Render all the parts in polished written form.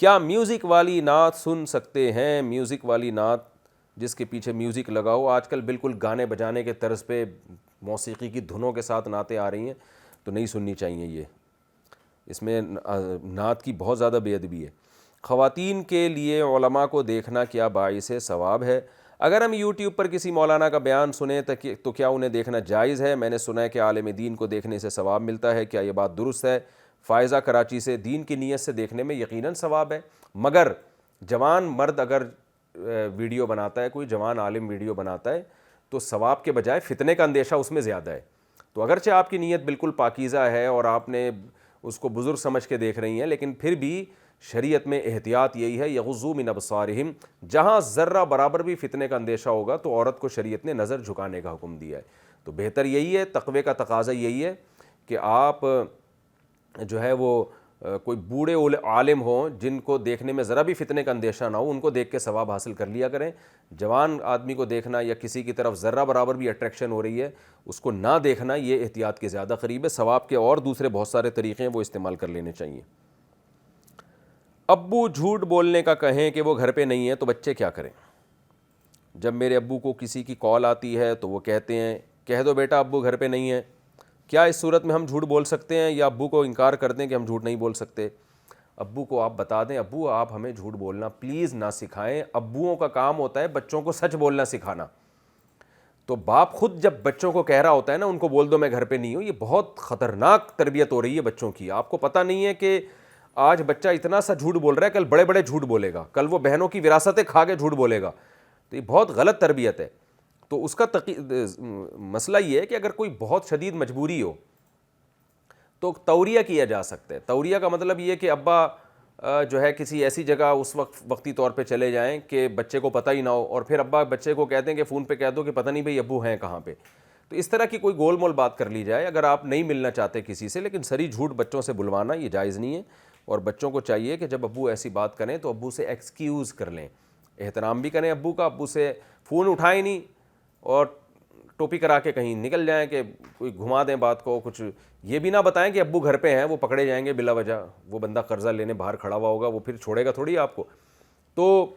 کیا میوزک والی نعت سن سکتے ہیں؟ میوزک والی نعت جس کے پیچھے میوزک لگا ہو، آج کل بالکل گانے بجانے کے طرز پہ موسیقی کی دھنوں کے ساتھ نعتیں آ رہی ہیں، تو نہیں سننی چاہیے. یہ اس میں نعت کی بہت زیادہ بے ادبی ہے. خواتین کے لیے علماء کو دیکھنا کیا باعث ثواب ہے؟ اگر ہم یوٹیوب پر کسی مولانا کا بیان سنیں تو کیا انہیں دیکھنا جائز ہے؟ میں نے سنا ہے کہ عالم دین کو دیکھنے سے ثواب ملتا ہے، کیا یہ بات درست ہے؟ فائزہ کراچی سے. دین کی نیت سے دیکھنے میں یقیناً ثواب ہے، مگر جوان مرد اگر ویڈیو بناتا ہے، کوئی جوان عالم ویڈیو بناتا ہے، تو ثواب کے بجائے فتنے کا اندیشہ اس میں زیادہ ہے. تو اگرچہ آپ کی نیت بالکل پاکیزہ ہے اور آپ نے اس کو بزرگ سمجھ کے دیکھ رہی ہیں، لیکن پھر بھی شریعت میں احتیاط یہی ہے، یغضوا من ابصارہم، جہاں ذرہ برابر بھی فتنے کا اندیشہ ہوگا تو عورت کو شریعت نے نظر جھکانے کا حکم دیا ہے. تو بہتر یہی ہے، تقوی کا تقاضا یہی ہے کہ آپ جو ہے وہ کوئی بوڑھے عالم ہوں جن کو دیکھنے میں ذرا بھی فتنے کا اندیشہ نہ ہو، ان کو دیکھ کے ثواب حاصل کر لیا کریں. جوان آدمی کو دیکھنا یا کسی کی طرف ذرہ برابر بھی اٹریکشن ہو رہی ہے، اس کو نہ دیکھنا، یہ احتیاط کے زیادہ قریب ہے. ثواب کے اور دوسرے بہت سارے طریقے ہیں، وہ استعمال کر لینے چاہیے. ابو جھوٹ بولنے کا کہیں کہ وہ گھر پہ نہیں ہے تو بچے کیا کریں؟ جب میرے ابو کو کسی کی کال آتی ہے تو وہ کہتے ہیں کہہ دو بیٹا ابو گھر پہ نہیں ہے. کیا اس صورت میں ہم جھوٹ بول سکتے ہیں یا ابو کو انکار کر دیں کہ ہم جھوٹ نہیں بول سکتے؟ ابو کو آپ بتا دیں ابو آپ ہمیں جھوٹ بولنا پلیز نہ سکھائیں، ابوؤں کا کام ہوتا ہے بچوں کو سچ بولنا سکھانا. تو باپ خود جب بچوں کو کہہ رہا ہوتا ہے نا ان کو بول دو میں گھر پہ نہیں ہوں، یہ بہت خطرناک تربیت ہو رہی ہے بچوں کی. آپ کو پتہ نہیں ہے کہ آج بچہ اتنا سا جھوٹ بول رہا ہے، کل بڑے بڑے جھوٹ بولے گا، کل وہ بہنوں کی وراثتیں کھا کے جھوٹ بولے گا. تو یہ بہت غلط تربیت ہے. تو اس کا مسئلہ یہ ہے کہ اگر کوئی بہت شدید مجبوری ہو تو توریہ کیا جا سکتا ہے. توریہ کا مطلب یہ کہ ابا جو ہے کسی ایسی جگہ اس وقتی طور پہ چلے جائیں کہ بچے کو پتہ ہی نہ ہو، اور پھر ابا بچے کو کہتے ہیں کہ فون پہ کہہ دو کہ پتہ نہیں بھائی ابو ہیں کہاں پہ. تو اس طرح کی کوئی گول مول بات کر لی جائے اگر آپ نہیں ملنا چاہتے کسی سے. لیکن سری جھوٹ بچوں سے بلوانا یہ جائز نہیں ہے، اور بچوں کو چاہیے کہ جب ابو ایسی بات کریں تو ابو سے ایکسکیوز کر لیں، احترام بھی کریں ابو کا. ابو سے فون اٹھائیں نہیں اور ٹوپی کرا کے کہیں نکل جائیں کہ کوئی گھما دیں بات کو. کچھ یہ بھی نہ بتائیں کہ ابو گھر پہ ہیں، وہ پکڑے جائیں گے بلا وجہ. وہ بندہ قرضہ لینے باہر کھڑا ہوا ہوگا، وہ پھر چھوڑے گا تھوڑی آپ کو. تو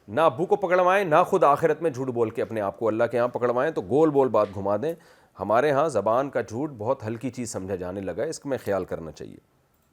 نہ ابو کو پکڑوائیں، نہ خود آخرت میں جھوٹ بول کے اپنے آپ کو اللہ کے ہاں پکڑوائیں. تو گول بول بات گھما دیں. ہمارے ہاں زبان کا جھوٹ بہت ہلکی چیز سمجھا جانے لگا ہے، اس کو میں خیال کرنا چاہیے.